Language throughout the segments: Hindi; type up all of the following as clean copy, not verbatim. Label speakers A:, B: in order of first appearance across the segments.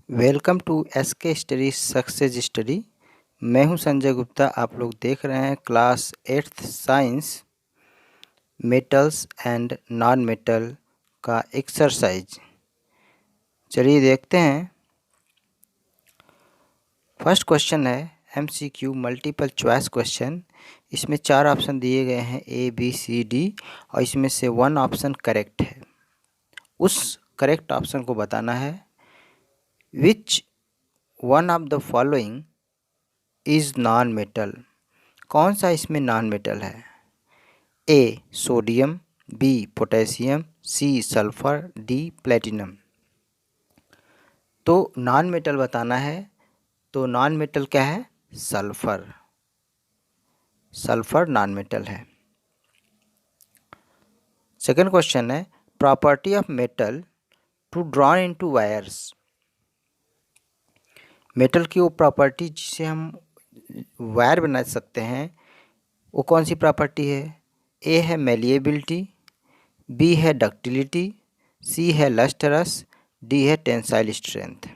A: Welcome to SK study success study. मैं हूं संजय गुप्ता। आप लोग देख रहे हैं class 8th science metals and non metal का एक्सरसाइज। चलिए देखते हैं। फर्स्ट क्वेश्चन है एमसीक्यू मल्टीपल चॉइस क्वेश्चन। इसमें 4 ऑप्शन दिए गए हैं ए बी सी डी और इसमें से 1 ऑप्शन करेक्ट है। उस करेक्ट ऑप्शन को बताना है। Which one of the following is non metal. कौन सा इसमें नॉन मेटल है? A sodium, B potassium, C sulphur, D platinum. तो नॉन मेटल बताना है। तो नॉन मेटल क्या है? सल्फर। सल्फर नॉन मेटल है। सेकंड क्वेश्चन है property of metal to drawn into wires. Metal की वो प्रॉपर्टी जिसे हम वायर बना सकते हैं, वो कौन सी प्रॉपर्टी है? ए है मेलिएबिलिटी, बी है डक्टिलिटी, सी है लस्टरस, डी है टेंसाइल स्ट्रेंथ।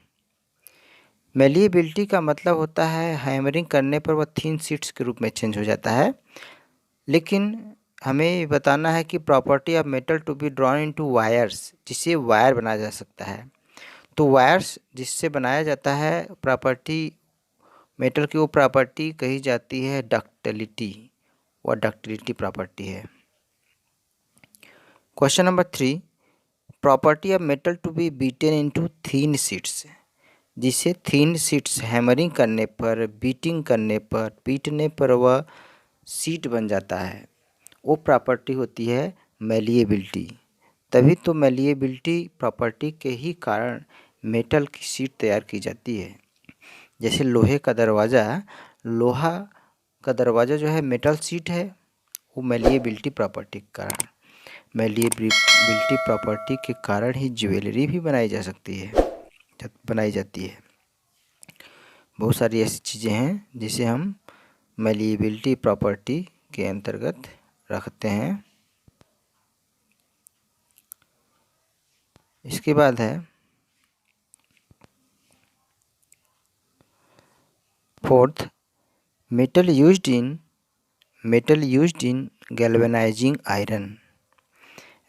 A: मेलिएबिलिटी का मतलब होता है हैमरिंग करने पर वह थिन शीट्स के रूप में चेंज हो जाता है। लेकिन हमें बताना है कि property of metal to be drawn into wires, जिससे वायर बनाया जा सकता है। तो वायर्स जिससे बनाया जाता है, प्रॉपर्टी मेटल की वो प्रॉपर्टी कही जाती है डक्टिलिटी। वह डक्टिलिटी प्रॉपर्टी है। Question number 3, property of metal to be beaten into thin sheets. जिसे थीन शीट्स हैमरिंग करने पर, बीटिंग करने पर, पीटने पर वह शीट बन जाता है, वो प्रॉपर्टी होती है मेलिएबिलिटी। तभी तो मेलिएबिलिटी प्रॉपर्टी के ही कारण मेटल की शीट तैयार की जाती है। जैसे लोहे का दरवाज़ा, लोहा का दरवाज़ा जो है मेटल शीट है, वो मेलिएबिलिटी प्रॉपर्टी के कारण। मेलिएबिलिटी प्रॉपर्टी के कारण ही ज्वेलरी भी बनाई जाती है। बहुत सारी ऐसी चीज़ें हैं जिसे हम मेलिएबिलिटी प्रॉपर्टी के अंतर्गत रखते हैं। इसके बाद है fourth, metal used in galvanising iron.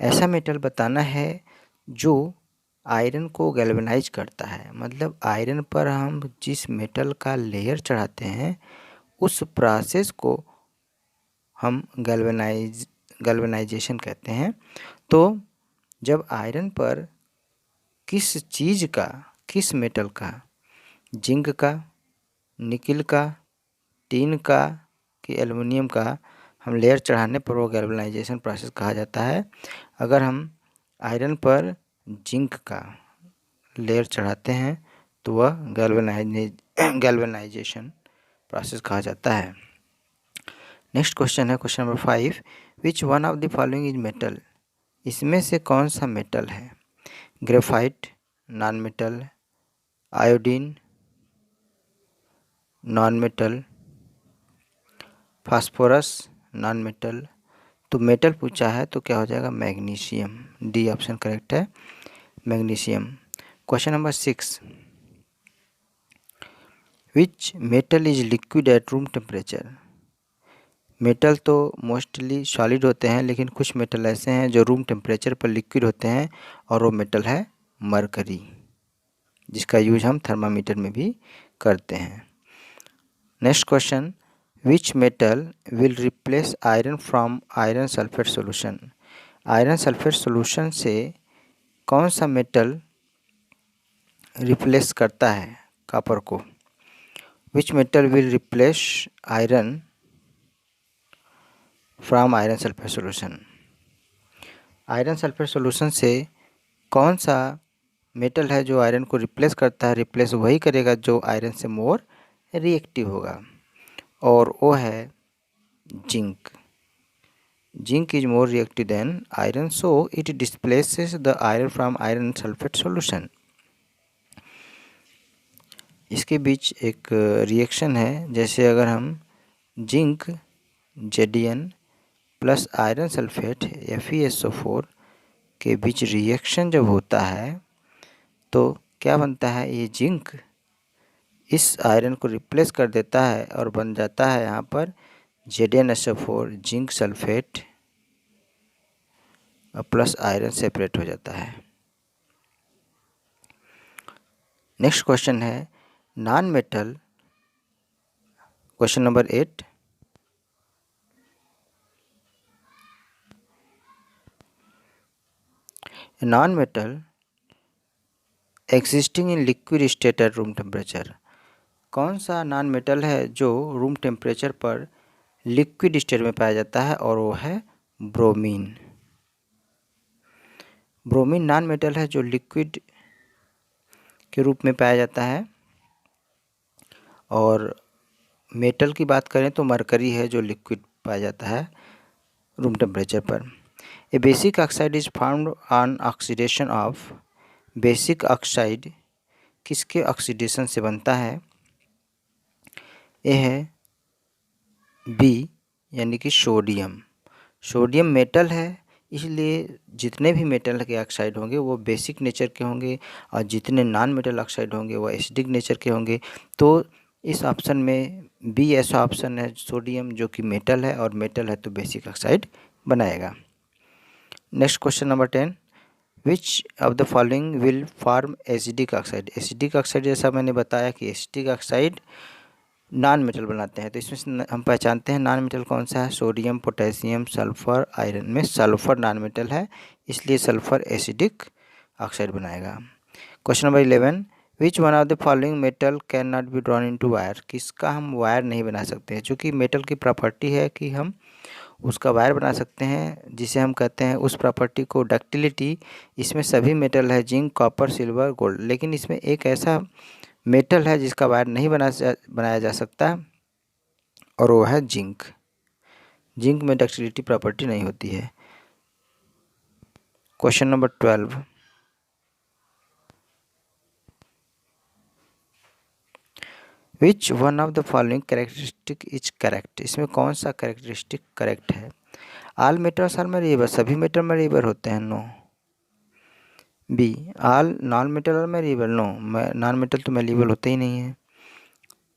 A: ऐसा मेटल बताना है जो आयरन को गैल्वेनाइज करता है। मतलब आयरन पर हम जिस मेटल का लेयर चढ़ाते हैं, उस प्रोसेस को हम गैल्वेनाइजेशन कहते हैं। तो जब आयरन पर किस चीज़ का, किस मेटल का, जिंक का, निकिल का, टीन का कि एल्युमिनियम का हम लेयर चढ़ाने पर वो गैल्वेनाइजेशन प्रोसेस कहा जाता है। अगर हम आयरन पर जिंक का लेयर चढ़ाते हैं तो वह गैल्वेनाइजेशन प्रोसेस कहा जाता है। नेक्स्ट क्वेश्चन है question number 5, which one of the following is metal. इसमें से कौन सा मेटल है? Graphite non metal, iodine non metal, phosphorus non metal. तो मेटल पूछा है तो क्या हो जाएगा? मैग्नीशियम। डी ऑप्शन करेक्ट है, magnesium. Question number 6, which metal is liquid at room temperature. Metal तो मोस्टली सॉलिड होते हैं, लेकिन कुछ मेटल ऐसे हैं जो रूम टेम्परेचर पर लिक्विड होते हैं, और वो मेटल है मरकरी, जिसका यूज हम थर्मामीटर में भी करते हैं। Next question, which metal will replace iron from iron sulphate solution. Iron sulphate solution से कौन सा मेटल रिप्लेस करता है कॉपर को? Which metal will replace iron from iron sulphate solution. Iron sulphate solution से कौन सा मेटल है जो आयरन को रिप्लेस करता है? रिप्लेस वही करेगा जो आयरन से मोर रिएक्टिव होगा, और वो है zinc. Zinc is more reactive than iron, so it displaces the iron from iron sulphate solution. इसके बीच एक रिएक्शन है, जैसे अगर हम जिंक जेडीएन प्लस आयरन सल्फेट FeSO4 के बीच रिएक्शन जब होता है तो क्या बनता है, ये जिंक इस आयरन को रिप्लेस कर देता है और बन जाता है यहाँ पर ZnSO4 जिंक सल्फेट और प्लस आयरन सेपरेट हो जाता है। नेक्स्ट क्वेश्चन है non metal, question number 8। Non metal existing in liquid state at room temperature. कौन सा नॉन मेटल है जो रूम टेम्परेचर पर लिक्विड स्टेट में पाया जाता है, और वो है ब्रोमीन। ब्रोमीन नॉन मेटल है जो लिक्विड के रूप में पाया जाता है। और मेटल की बात करें तो मरकरी है जो लिक्विड पाया जाता है रूम टेम्परेचर पर। A basic oxide is found on oxidation of. Basic oxide किसके ऑक्सीडेशन से बनता है? ये है बी, यानी कि सोडियम। सोडियम मेटल है, इसलिए जितने भी मेटल के ऑक्साइड होंगे वो बेसिक नेचर के होंगे, और जितने नॉन मेटल ऑक्साइड होंगे वो एसिडिक नेचर के होंगे। तो इस ऑप्शन में बी ऐसा ऑप्शन है, सोडियम जो कि मेटल है, और मेटल है तो बेसिक ऑक्साइड बनाएगा। Next question number 10। Which of the following will form acidic oxide. Acidic oxide जैसा मैंने बताया कि एसिडिक ऑक्साइड नॉन मेटल बनाते हैं, तो इसमें से हम पहचानते हैं नॉन मेटल कौन सा है, सोडियम, पोटेशियम, सल्फर, आयरन में सल्फर नॉन मेटल है, इसलिए सल्फर एसिडिक ऑक्साइड बनाएगा। Question number 11। Which one of the following metal can not be drawn into wire. किसका हम वायर नहीं बना सकते हैं? चूँकि मेटल की प्रॉपर्टी है कि हम उसका वायर बना सकते हैं, जिसे हम कहते हैं उस प्रॉपर्टी को डक्टिलिटी। इसमें सभी मेटल है, जिंक, कॉपर, सिल्वर, गोल्ड, लेकिन इसमें एक ऐसा मेटल है जिसका वायर नहीं बनाया जा सकता, और वो है जिंक। जिंक में डक्टिलिटी प्रॉपर्टी नहीं होती है। Question number 12। Which one of the following characteristic is correct. इसमें कौन सा कैरेक्टरिस्टिक करेक्ट है? ऑल मेटल्स आर मेरेबल, सभी मेटल मेरेबल होते हैं, no. B, all non metal are malleable, no, non metal तो मेरेबल होते ही नहीं है,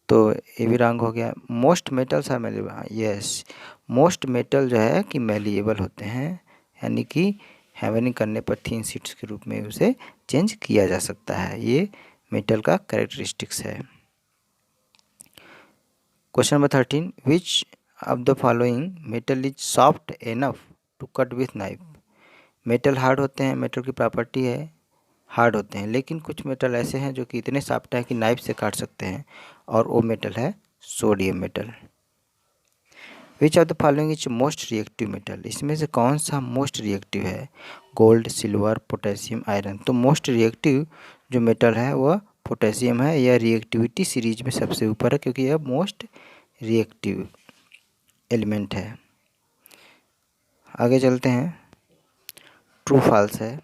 A: तो ये भी रॉन्ग हो गया। Most metals are malleable, yes, most metal जो है कि मेलिएबल होते हैं, यानी कि हैमरिंग करने पर थिन शीट्स के रूप में उसे चेंज किया जा सकता है। ये मेटल का कैरेक्टरिस्टिक्स है। Question number 13। Which of the following metal is soft enough to cut with knife. Metal hard होते हैं, मेटल की प्रॉपर्टी है हार्ड होते हैं, लेकिन कुछ मेटल ऐसे हैं जो कि इतने सॉफ्ट है कि नाइफ से काट सकते हैं, और वो मेटल है sodium metal. Which of the following is most reactive metal. इसमें से कौन सा मोस्ट रिएक्टिव है? Gold, silver, potassium, iron. तो मोस्ट रिएक्टिव जो मेटल है वह पोटेशियम है। यह रिएक्टिविटी सीरीज में सबसे ऊपर है, क्योंकि यह मोस्ट रिएक्टिव एलिमेंट है। आगे चलते हैं। ट्रू फॉल्स है।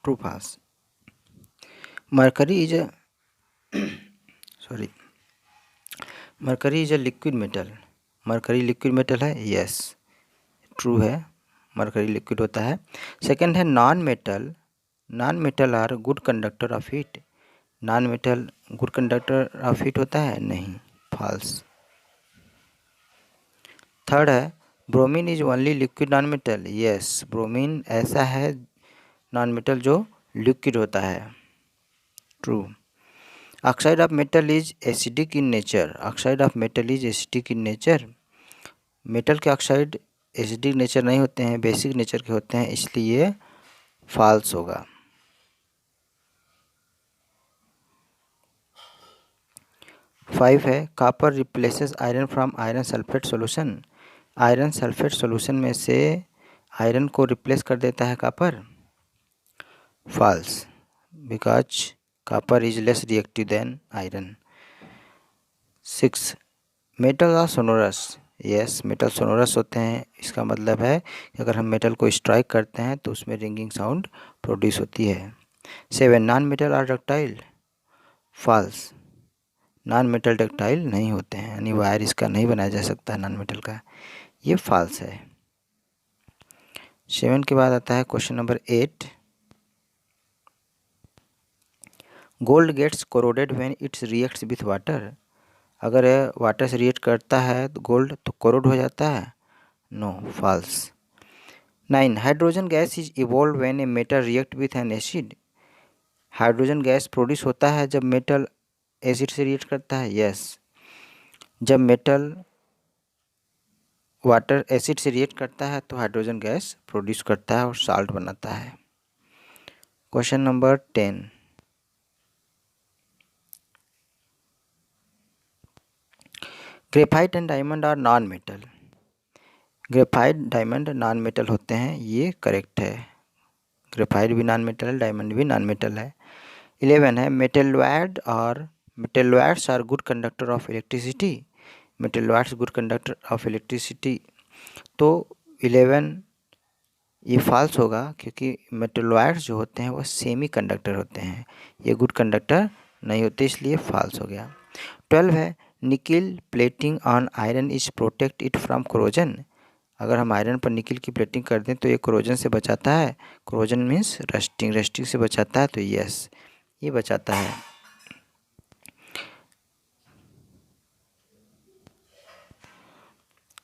A: True false. Mercury is a mercury is a liquid metal. Mercury liquid metal है, यस, ट्रू है, मरकरी लिक्विड होता है। सेकंड है non metal. Non metal are good conductor of heat. Non metal good conductor of heat होता है, नहीं, फॉल्स। थर्ड है bromine is only liquid non metal. Yes, bromine ऐसा है नॉन मेटल जो लिक्विड होता है, true. Oxide of metal is acidic in nature. Oxide of metal is acidic in nature. Metal के ऑक्साइड एसिडिक नेचर नहीं होते हैं, बेसिक नेचर के होते हैं, इसलिए फॉल्स होगा। 5 है copper replaces iron from iron sulphate solution. Iron sulphate solution में से आयरन को रिप्लेस कर देता है copper, false, because copper is less reactive than iron. 6 metal are sonorous. Yes, metal sonorous होते हैं। इसका मतलब है कि अगर हम मेटल को स्ट्राइक करते हैं तो उसमें रिंगिंग साउंड प्रोड्यूस होती है। 7 non metal are ductile, false, non metal ductile नहीं होते हैं, यानी वायर इसका नहीं बनाया जा सकता है नॉन मेटल का, ये फॉल्स है। 7 के बाद आता है question number 8। Gold gets corroded when it's reacts with water. अगर वाटर से रिएक्ट करता है तो गोल्ड तो कोरोड हो जाता है, no, false. 9 hydrogen gas is evolve when a metal react with an acid. Hydrogen gas produce होता है जब मेटल एसिड से रिएक्ट करता है, यस। जब मेटल वाटर एसिड से रिएक्ट करता है तो हाइड्रोजन गैस प्रोड्यूस करता है और साल्ट बनाता है। Question number 10। Graphite and diamond are non metal. Graphite diamond non metal होते हैं, ये करेक्ट है। ग्रेफाइट भी नॉन मेटल है, डायमंड भी नॉन मेटल है। 11 है मेटलॉयड और metalloids are good conductor of electricity. Metalloids good conductor of electricity, तो 11 ये फॉल्स होगा क्योंकि मेटलॉयड्स जो होते हैं वो सेमी कंडक्टर होते हैं, ये गुड कंडक्टर नहीं होते, इसलिए फॉल्स हो गया। 12 है nickel plating on iron is protect it from corrosion. अगर हम आयरन पर निकिल की प्लेटिंग कर दें तो ये कोरोजन से बचाता है। कोरोजन मीन्स रस्टिंग, रस्टिंग से बचाता है, तो यस ये बचाता है।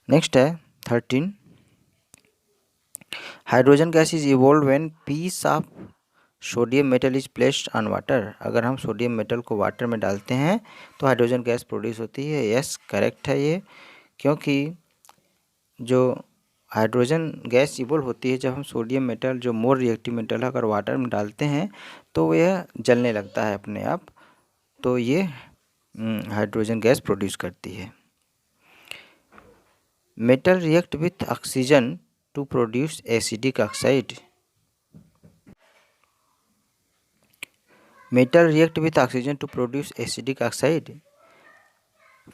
A: नेक्स्ट है 13। Hydrogen gas is evolve when piece of sodium metal is placed on water. अगर हम सोडियम मेटल को वाटर में डालते हैं तो हाइड्रोजन गैस प्रोड्यूस होती है, यस करेक्ट है ये। क्योंकि जो हाइड्रोजन गैस इवॉल्व होती है जब हम सोडियम मेटल जो मोर रिएक्टिव मेटल है अगर वाटर में डालते हैं तो यह जलने लगता है अपने आप, तो ये हाइड्रोजन गैस प्रोड्यूस करती है। Metal react with oxygen to produce acidic oxide. Metal react with oxygen to produce acidic oxide,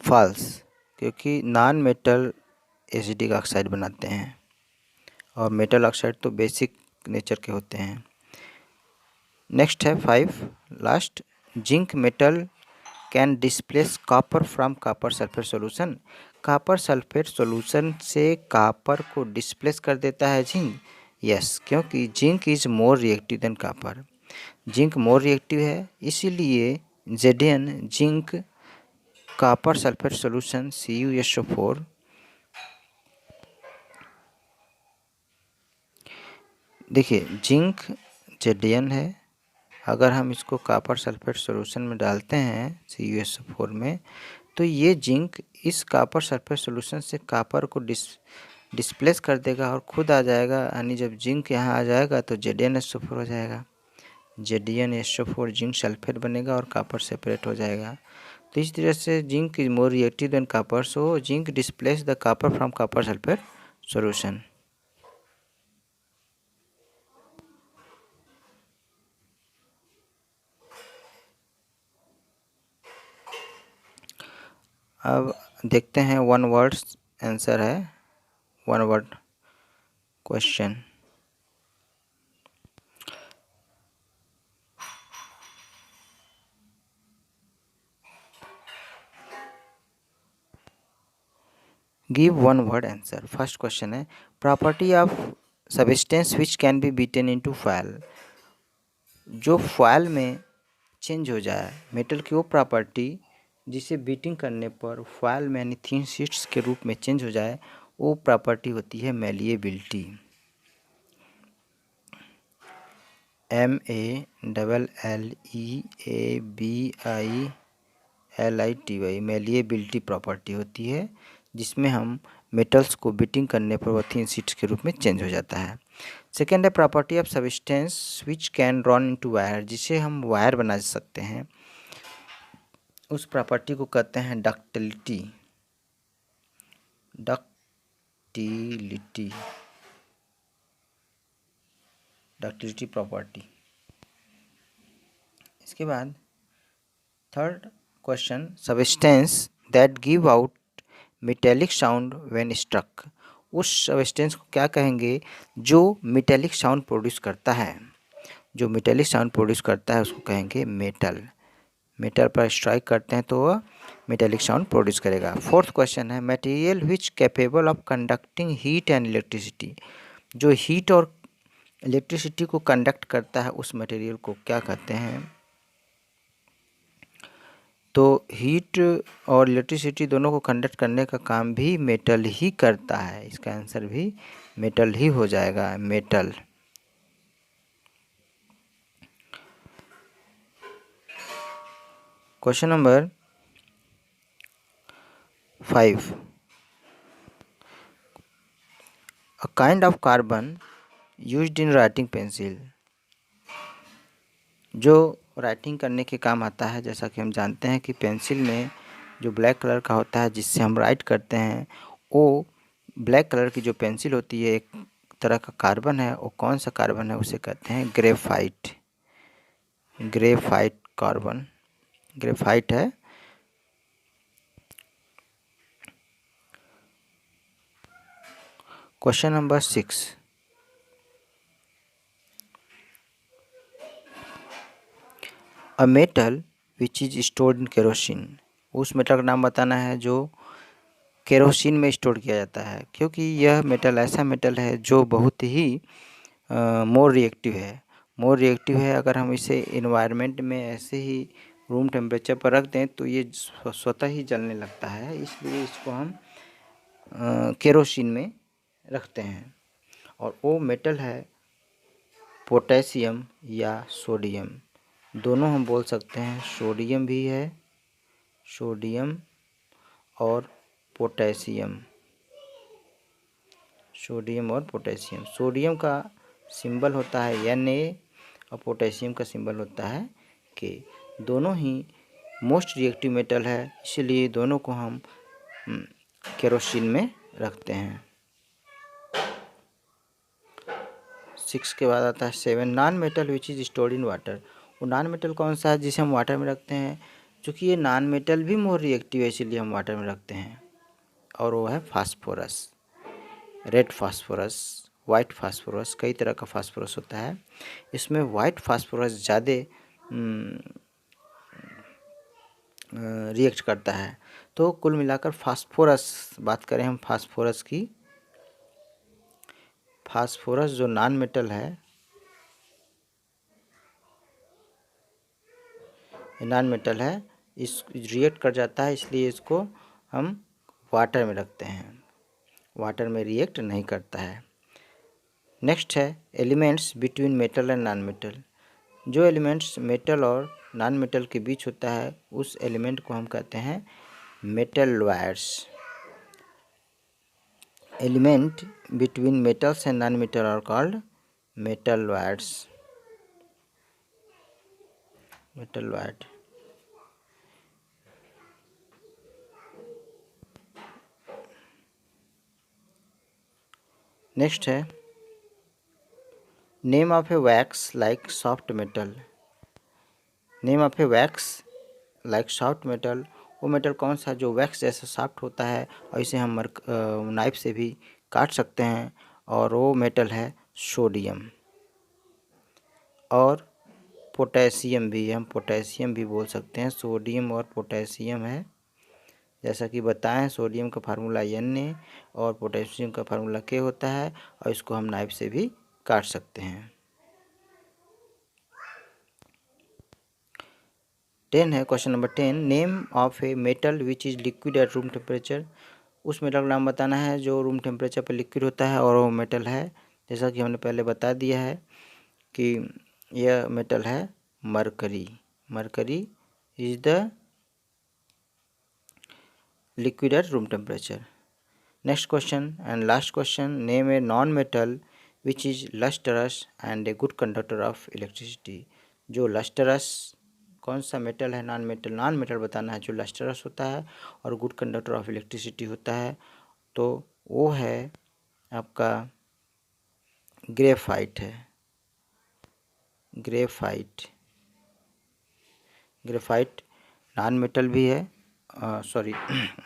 A: false, क्योंकि नॉन मेटल एसिडिक ऑक्साइड बनाते हैं और मेटल ऑक्साइड तो बेसिक नेचर के होते हैं। नेक्स्ट है 5 last. Zinc metal can displace copper from copper sulphate solution. Copper sulphate solution से कॉपर को डिस्प्लेस कर देता है जिंक, यस, क्योंकि zinc is more reactive than copper. Zinc more reactive है, इसीलिए Zn zinc copper sulphate solution CuSO4 देखिए जिंक Zn है, अगर हम इसको कॉपर सल्फेट सॉल्यूशन में डालते हैं CuSO4 में तो ये जिंक इस कॉपर सल्फेट सॉल्यूशन से कॉपर को डिस्प्लेस कर देगा और खुद आ जाएगा, यानी जब जिंक यहाँ आ जाएगा तो ZnSO4 हो जाएगा। ZnSO4 जिंक सल्फेट बनेगा और कॉपर सेपरेट हो जाएगा। तो इस तरह से zinc is more reactive than copper, so zinc displace the copper from copper sulphate solution. अब देखते हैं वन वर्ड आंसर है, one word question. Give one word answer. First question है property of substance which can be beaten into foil. जो फॉयल में चेंज हो जाए, मेटल की वो प्रॉपर्टी जिसे बीटिंग करने पर फॉयल में यानी थिन शीट्स के रूप में चेंज हो जाए, वो प्रॉपर्टी होती है मैलिएबिलिटी। MALLEABILITY मैलिएबिलिटी प्रॉपर्टी होती है जिसमें हम मेटल्स को बीटिंग करने पर वो थिन शीट्स के रूप में चेंज हो जाता है। सेकेंड है property of substance which can run into wire, जिसे हम वायर बना सकते हैं, उस प्रॉपर्टी को कहते हैं डक्टिलिटी। Ductility property. इसके बाद third question substance that give out metallic sound when struck. उस सब्सटेंस को क्या कहेंगे जो मेटेलिक साउंड प्रोड्यूस करता है, जो मेटेलिक साउंड प्रोड्यूस करता है उसको कहेंगे मेटल। मेटल पर स्ट्राइक करते हैं तो वह मेटेलिक साउंड प्रोड्यूस करेगा। फोर्थ क्वेश्चन है material which capable of conducting heat and electricity, जो हीट और इलेक्ट्रिसिटी को कंडक्ट करता है उस मटेरियल को क्या कहते हैं। तो हीट और इलेक्ट्रिसिटी दोनों को कंडक्ट करने का काम भी मेटल ही करता है, इसका आंसर भी मेटल ही हो जाएगा, metal. Question number 5, a kind of carbon used in writing pencil, जो राइटिंग करने के काम आता है। जैसा कि हम जानते हैं कि पेंसिल में जो ब्लैक कलर का होता है जिससे हम राइट करते हैं, वो ब्लैक कलर की जो पेंसिल होती है एक तरह का कार्बन है। वो कौन सा कार्बन है, उसे कहते हैं ग्रेफाइट। ग्रेफाइट कार्बन, ग्रेफाइट है। Question number 6, a metal which is stored in kerosene, उस मेटल का नाम बताना है जो केरोसिन में स्टोर किया जाता है, क्योंकि यह मेटल ऐसा मेटल है जो बहुत ही मोर रिएक्टिव है। मोर रिएक्टिव है, अगर हम इसे इन्वायरमेंट में ऐसे ही रूम टेम्परेचर पर रख दें तो ये स्वतः ही जलने लगता है, इसलिए इसको हम केरोसिन में रखते हैं। और वो मेटल है पोटेशियम या सोडियम, दोनों हम बोल सकते हैं। सोडियम भी है, सोडियम और पोटेशियम, सोडियम और पोटेशियम। सोडियम का सिंबल होता है Na और पोटेशियम का सिंबल होता है K। दोनों ही मोस्ट रिएक्टिव मेटल है, इसलिए दोनों को हम केरोसिन में रखते हैं। 6 के बाद आता है 7, non metal which is stored in water, वो नॉन मेटल कौन सा है जिसे हम वाटर में रखते हैं। चूँकि ये नॉन मेटल भी मोर रिएक्टिव है, इसीलिए हम वाटर में रखते हैं, और वो है phosphorus. Red phosphorus, white phosphorus, कई तरह का फास्फोरस होता है। इसमें वाइट फास्फोरस ज़्यादा रिएक्ट करता है। तो कुल मिलाकर फास्फोरस, बात करें हम फास्फोरस की, फास्फोरस जो नॉन मेटल है, नॉन मेटल है, इस रिएक्ट कर जाता है, इसलिए इसको हम वाटर में रखते हैं, वाटर में रिएक्ट नहीं करता है। नेक्स्ट है elements between metal and non metal, जो एलिमेंट्स मेटल और नॉन मेटल के बीच होता है उस एलिमेंट को हम कहते हैं metal wires. Element between metals and non metal are called metal wires, metal wire. Next है name of a wax like soft metal, name of a wax like soft metal, वो मेटल कौन सा जो वैक्स जैसा सॉफ्ट होता है और इसे हम नाइफ से भी काट सकते हैं, और वो मेटल है सोडियम। और पोटेशियम भी, हम पोटेशियम भी बोल सकते हैं, सोडियम और पोटेशियम है। जैसा कि बताएं, सोडियम का फार्मूला Na और पोटेशियम का फार्मूला K होता है, और इसको हम नाइफ से भी काट सकते हैं। 10 है, question number 10, name of a metal which is liquid at room temperature, उस मेटल का नाम बताना है जो रूम टेम्परेचर पर लिक्विड होता है, और वो मेटल है, जैसा कि हमने पहले बता दिया है कि यह मेटल है mercury. Mercury is the liquid at room temperature. Next question and last question, name a non-metal which is lustrous and a good conductor of electricity, जो lustrous कौन सा मेटल है, नॉन मेटल, नॉन मेटल बताना है जो lustrous होता है और गुड कंडक्टर ऑफ इलेक्ट्रिसिटी होता है, तो वो है आपका ग्रेफाइट है, ग्रेफाइट। ग्रेफाइट नॉन मेटल भी है, sorry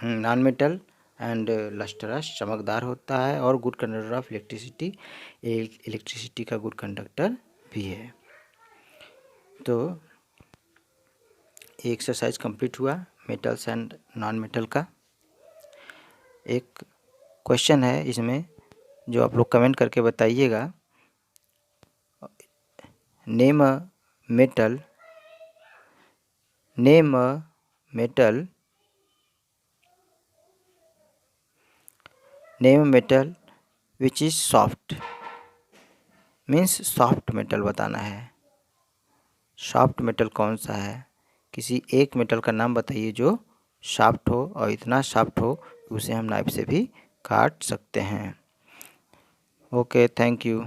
A: non metal and lustrous, चमकदार होता है, और good conductor of electricity, electricity का गुड कंडक्टर भी है। तो एक्सरसाइज कंप्लीट हुआ मेटल्स एंड नॉन मेटल का। एक क्वेश्चन है इसमें जो आप लोग कमेंट करके बताइएगा। Name a metal which is soft, means soft metal बताना है। सॉफ्ट मेटल कौन सा है? किसी एक मेटल का नाम बताइए जो सॉफ्ट हो और इतना सॉफ्ट हो कि उसे हम नाइफ से भी काट सकते हैं। Okay, thank you.